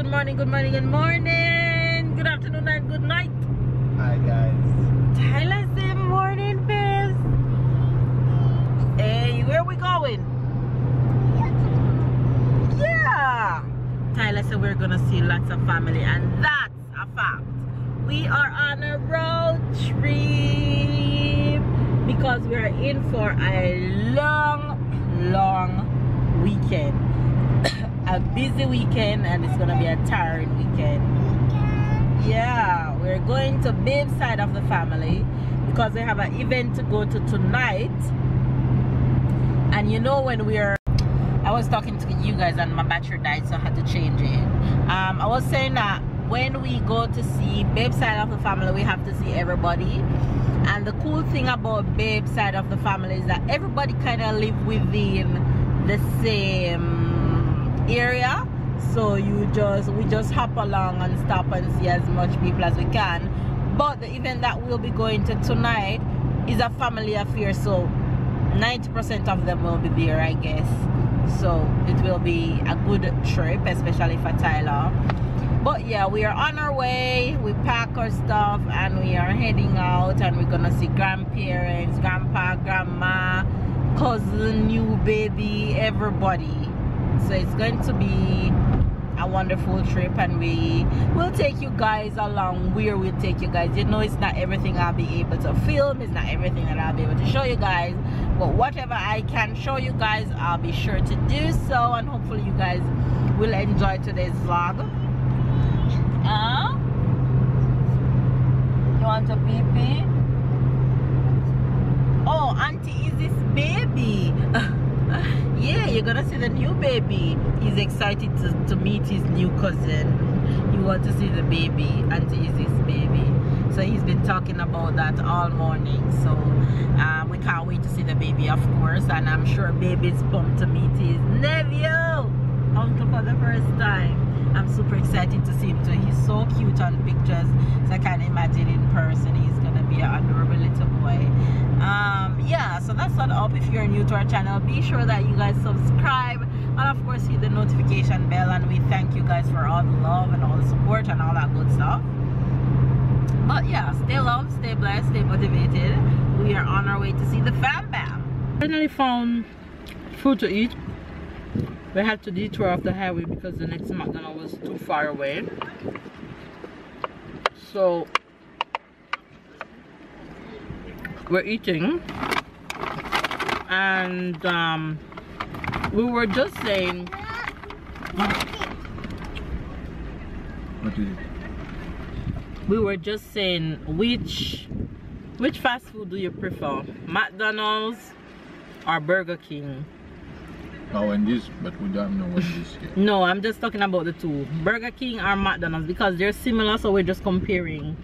good morning, good morning, good morning, good afternoon, and good night. Hi guys. Tyler say morning, babes. Hey, where are we going? Yeah. Tyler said we're gonna see lots of family, and that's a fact. We are on a road trip because we are in for a long weekend. A busy weekend, and it's gonna be a tired weekend. Yeah, we're going to Babe's side of the family because they have an event to go to tonight. And you know, when I was talking to you guys and my battery died, so I had to change it. I was saying that when we go to see Babe's side of the family, we have to see everybody. And the cool thing about Babe's side of the family is that everybody kind of live within the same area, so we just hop along and stop and see as much people as we can. But the event that we'll be going to tonight is a family affair, so 90% of them will be there, I guess. So it will be a good trip, especially for Tyler. But yeah, we are on our way. We pack our stuff and we are heading out, and we're gonna see grandparents, grandpa, grandma, cousin, new baby, everybody. So it's going to be a wonderful trip, and we will take you guys along where we'll take you guys. You know, it's not everything I'll be able to film, it's not everything that I'll be able to show you guys, but whatever I can show you guys, I'll be sure to do so, and hopefully you guys will enjoy today's vlog. You want a pee-pee? Oh, auntie, is this baby? Yeah, you're gonna see the new baby. He's excited to meet his new cousin. You want to see the baby. Auntie, is this baby? So he's been talking about that all morning. So we can't wait to see the baby, of course. And I'm sure baby's pumped to meet his nephew, uncle, for the first time. I'm super excited to see him too. He's so cute on pictures, so I can't imagine in person. He's gonna be an adorable little boy. Yeah, so that's all up. If you're new to our channel, be sure that you guys subscribe and of course hit the notification bell, and we thank you guys for all the love and all the support and all that good stuff. But yeah, stay loved, stay blessed, stay motivated. We are on our way to see the fam bam. Finally found food to eat. We had to detour off the highway because the next McDonald's was too far away. So we're eating, and we were just saying, What is it? we were just saying, which fast food do you prefer, McDonald's or Burger King? Oh, and this, but we don't know what this is. No, I'm just talking about the two, Burger King or McDonald's, because they're similar, so we're just comparing.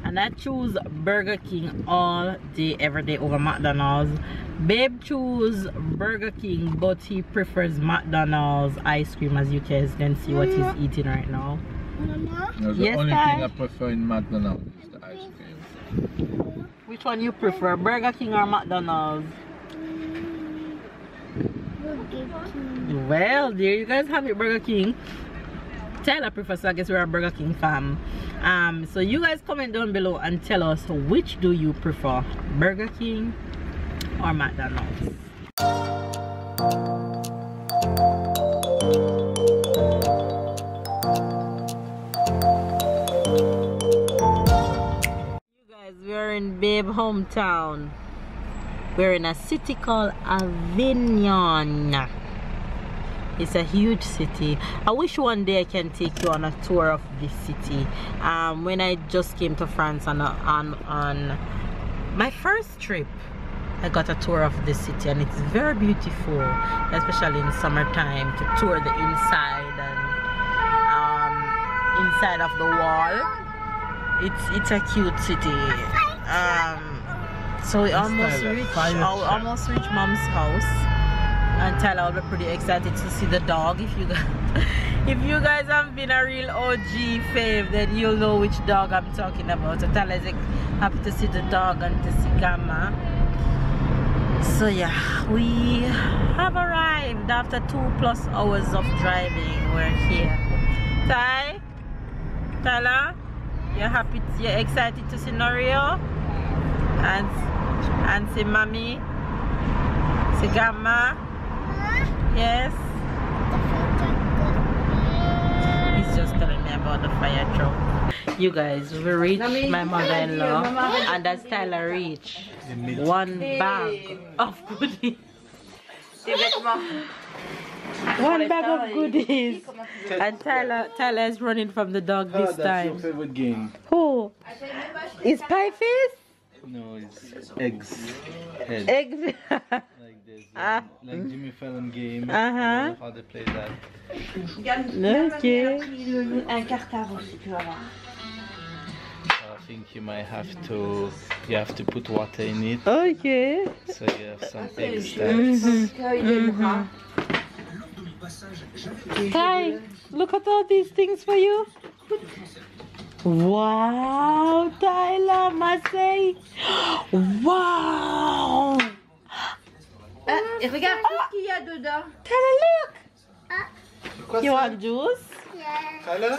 And I choose Burger King all day, every day over McDonald's. Babe choose Burger King, but he prefers McDonald's ice cream, as you guys can see what he's eating right now. No, the only thing I prefer in McDonald's is the ice cream. Which one you prefer, Burger King or McDonald's? Well, there you guys have it, Burger King. Tyler prefers, so I guess we're a Burger King fam. So you guys comment down below and tell us, which do you prefer, Burger King or McDonald's? You guys, we're in Babe hometown. We're in a city called Avignon. It's a huge city. I wish one day I can take you on a tour of this city. When I just came to France on my first trip, I got a tour of this city, and it's very beautiful, especially in summertime, to tour the inside and inside of the wall. It's a cute city. So we almost reached Mom's house. And Tyler will be pretty excited to see the dog. If you guys have been a real OG fave, then you'll know which dog I'm talking about. So Tyler is happy to see the dog and to see Gamma. So yeah, we have arrived after 2+ hours of driving. We're here. Tyler, you're happy, you're excited to see Norio? And see Mommy? See Grandma? Yes? He's just telling me about the fire truck. You guys, we reached my mother-in-law, and as Tyler reached, one bag of goodies. One bag of goodies. And Tyler is running from the dog this time. That's your favorite game. Who? Is Pie Face? No, it's eggs. Heads. Eggs. Like this. Like Jimmy Fallon game. I don't know how they play that. Okay. I think you might have to put water in it. Okay. So you have some eggs there. Ty, look at all these things for you. Wow, Tyler, Marseille. Wow. Regarde tout ce qu'il y a dedans. Tyler, look. You want juice? Tyler?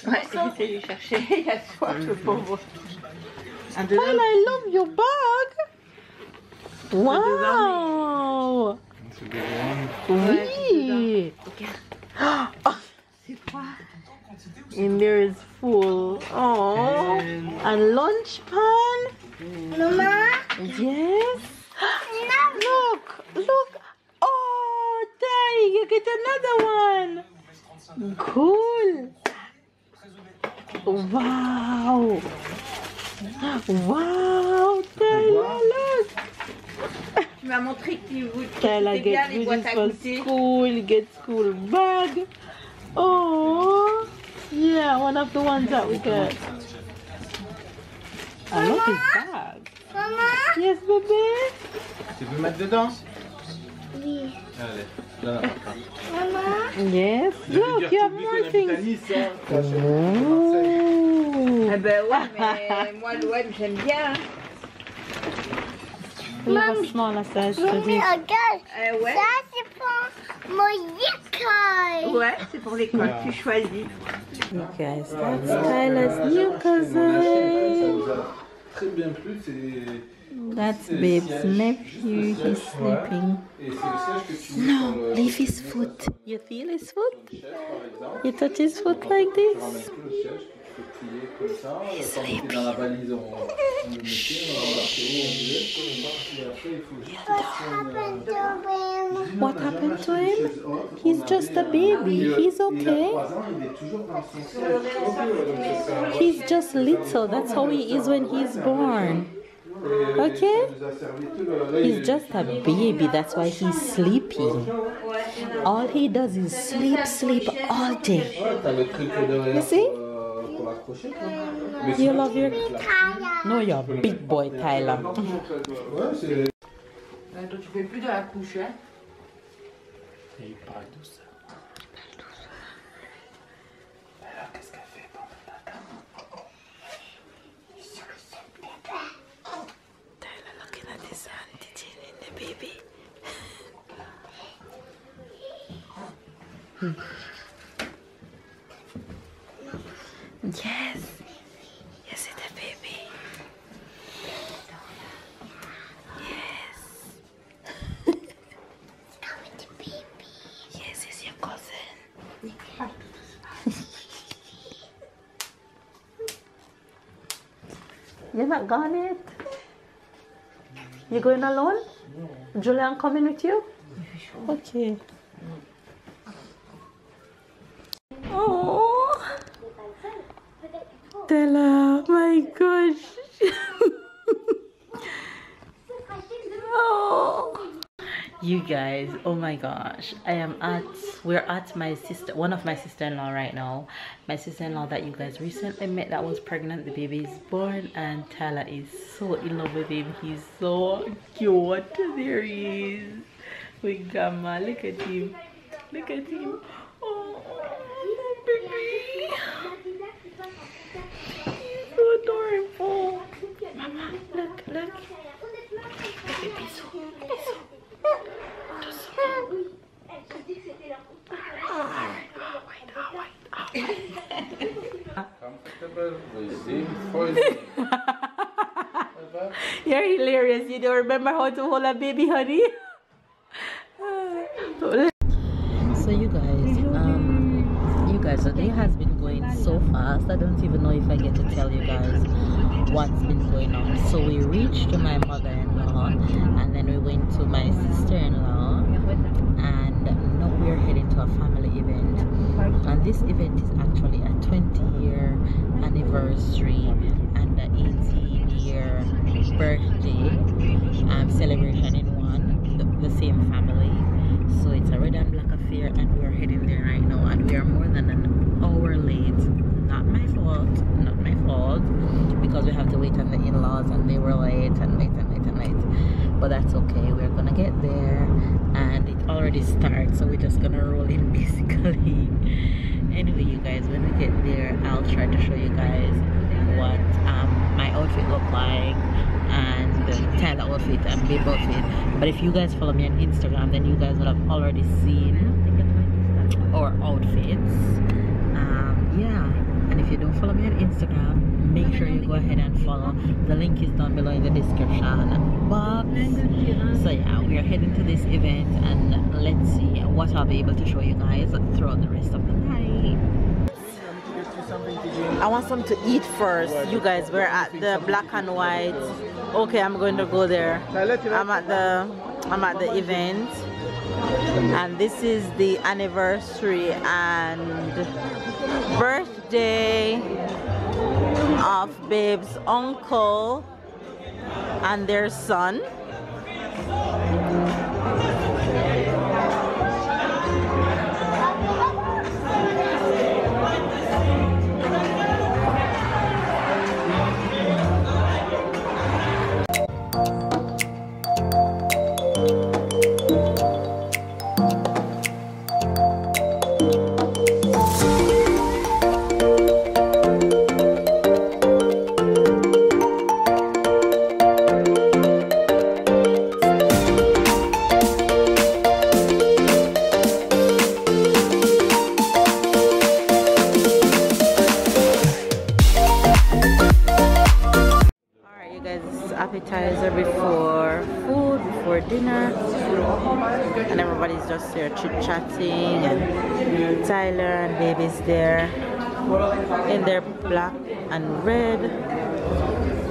Ouais, c'est lui chercher. Il a soif, le pauvre. Tyler, I love your bag. Wow. It's a good one. Oui. C'est quoi? And there is full. Oh. And lunch pan. Mama? Yes. Look. Oh, Ty, you get another one. Cool. Wow. Wow, Tyler, look. Tu m'as montré que tu Tyler bien gets les boîtes goodies à for goûter. school, he gets school bag. Oh, yeah, one of the ones that we got. I love his bag. Maman? Yes, bébé. Tu veux mettre dedans? Oui. Allez, là, Maman? Yes, look, you have more things. Oh. Eh ben ouais, mais moi l'OM j'aime bien. We have a smaller size for this. Ouais. Ça, c'est pour mon école. Ouais, c'est pour l'école, tu choisis. You guys, that's Tyler's new cousin. Très bien plu, c'est. That's Babe's nephew. He's sleeping. Et c'est le siège que tu mets No, sur le leave his foot. You feel his foot? chef, par exemple. You touch his foot like Tu this? ramènes tout le siège, tu fais plier comme ça. Quand tu es dans la valise, on le mettait, on l'embarquait où on voulait. Et après, il faut juste What happened to him? He's just a baby. He's okay. He's just little. That's how he is when he's born. Okay? He's just a baby. That's why he's sleeping. All he does is sleep all day. You see? You love your... No, you're a big boy, Tyler. Toi tu fais plus de la couche, hein? Et il parle douceur. Alors, qu'est-ce qu'elle fait pendant tata? Tyler looking at his auntie Jane and the baby. Yes. Yes, it's a baby. Yes. Yes, it's your cousin. You're not gone yet? You going alone? Julian coming with you? Okay. Oh, Stella, my gosh. Oh. You guys, oh my gosh, we're at my sister, one of my sister-in-law right now. My sister-in-law that you guys recently met that was pregnant. The baby is born and Tyler is so in love with him. He's so cute. There he is with Grandma. Look at him. Look at him. Oh, baby. He's so adorable. Mama, look. Baby, bisou. Wait. You're hilarious. You don't remember how to hold a baby, honey? So you guys, the day has been going so fast. I don't even know if I get to tell you guys what's been going on. So we reached to my mother-in-law, and then we went to my sister-in-law, and now we're heading to a family event. And this event is actually a 20-year anniversary and an 18-year birthday celebration in one, the same family. So it's a red and black affair, and we're heading there right now, and we are more than an hour late. Not my fault, not my fault, because we have to wait on the in-laws, and they were late and late and late and late. But that's okay, we're gonna get there, and it already starts, so we're just gonna roll in basically. Anyway, you guys, when we get there, I'll try to show you guys what my outfit look like, and Tyler outfit and babe outfit. But if you guys follow me on Instagram, then you guys will have already seen our outfits. Yeah, and if you don't follow me on Instagram, make sure you go ahead and follow. The link is down below in the description box. So yeah, we are heading to this event, and let's see what I'll be able to show you guys throughout the rest of the night. I want some to eat first. You guys, we're at the black and white. Okay, I'm going to go there. I'm at the event, and this is the anniversary and birthday of babe's uncle and their son. Appetizer before food, before dinner, and everybody's just there chit-chatting, and Tyler and baby's there in their black and red,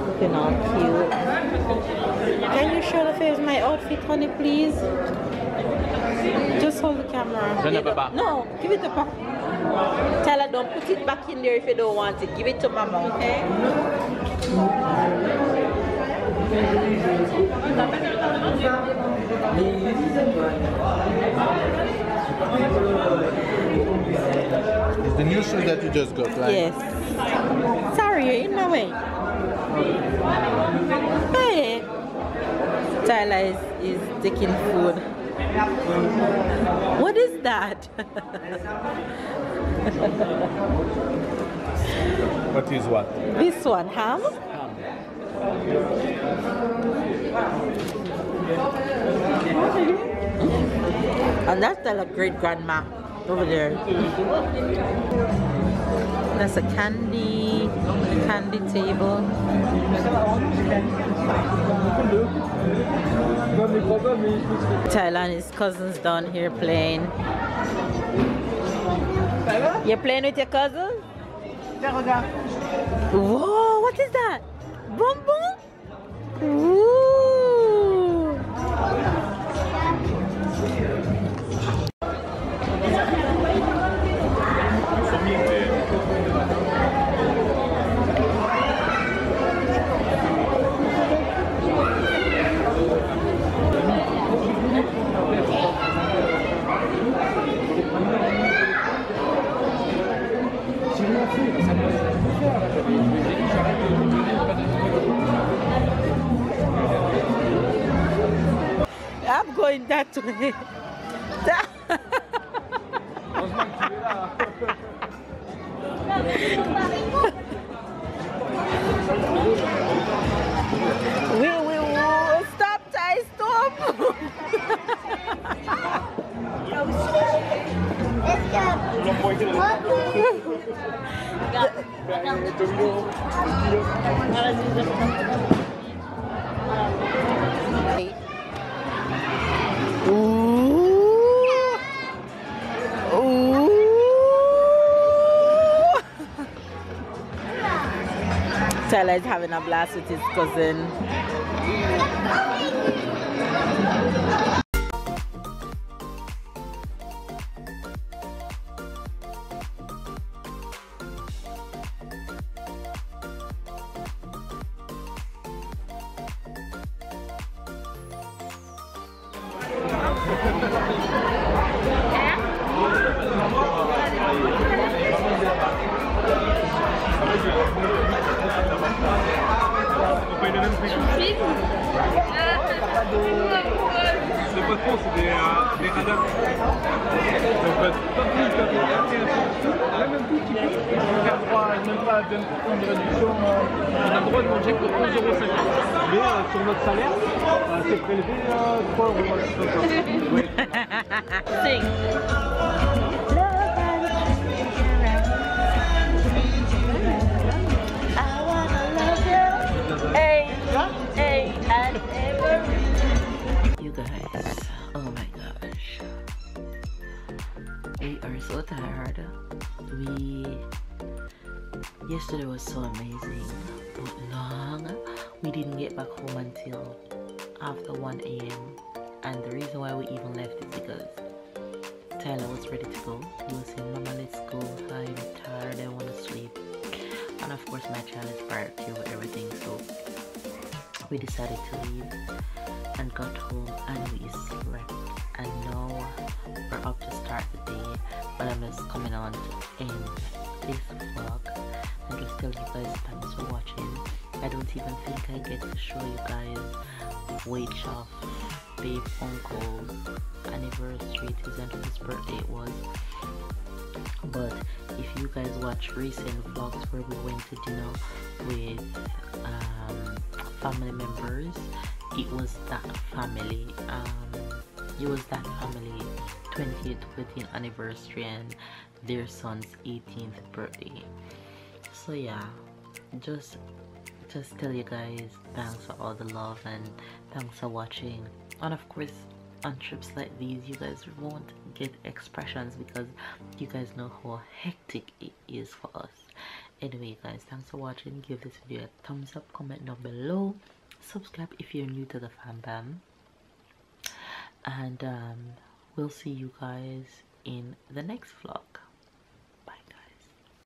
looking all cute. Can you show the face my outfit, honey, please? Just hold the camera. No, give it to Papa. Tyler, don't put it back in there if you don't want it. Give it to Mama, okay? It's the new shoes that you just got, right? Yes. Sorry, you're in my way. Hey. Tyler is taking food. What is that? What is what? This one, ham? And that's the great grandma over there. That's a candy table. Tyler and his cousins down here playing. You're playing with your cousin? Whoa, what is that? Boom boom? Ooh. I'm going that way. We stop, Ty, stop. Tyler is having a blast with his cousin. Le patron, c'est des radars. Donc, même tout qui peut faire droit, même pas une réduction, on a le droit de manger que 11,50 €. Mais sur notre salaire, c'est prélevé 3 €. Ouais. Sing. You guys, oh my gosh, we are so tired. Yesterday was so amazing, but we didn't get back home until after 1 AM, and the reason why we even left is because Tyler was ready to go. He was saying, "Mama, let's go, I'm tired, I want to sleep." And of course my child is priority over everything, so we decided to leave and got home and we slept, and now we're up to start the day. But I'm just coming on to end this vlog and just tell you guys thanks for watching. I don't even think I get to show you guys weight off babe uncle's anniversary. It isn't his birthday, it was. But if you guys watch recent vlogs where we went to dinner with family members, it was that family 20th wedding anniversary and their son's 18th birthday. So yeah, just tell you guys thanks for all the love and thanks for watching. And of course, on trips like these you guys won't get expressions because you guys know how hectic it is for us. Anyway guys, thanks for watching. Give this video a thumbs up, comment down below, subscribe if you're new to the fam bam, and we'll see you guys in the next vlog.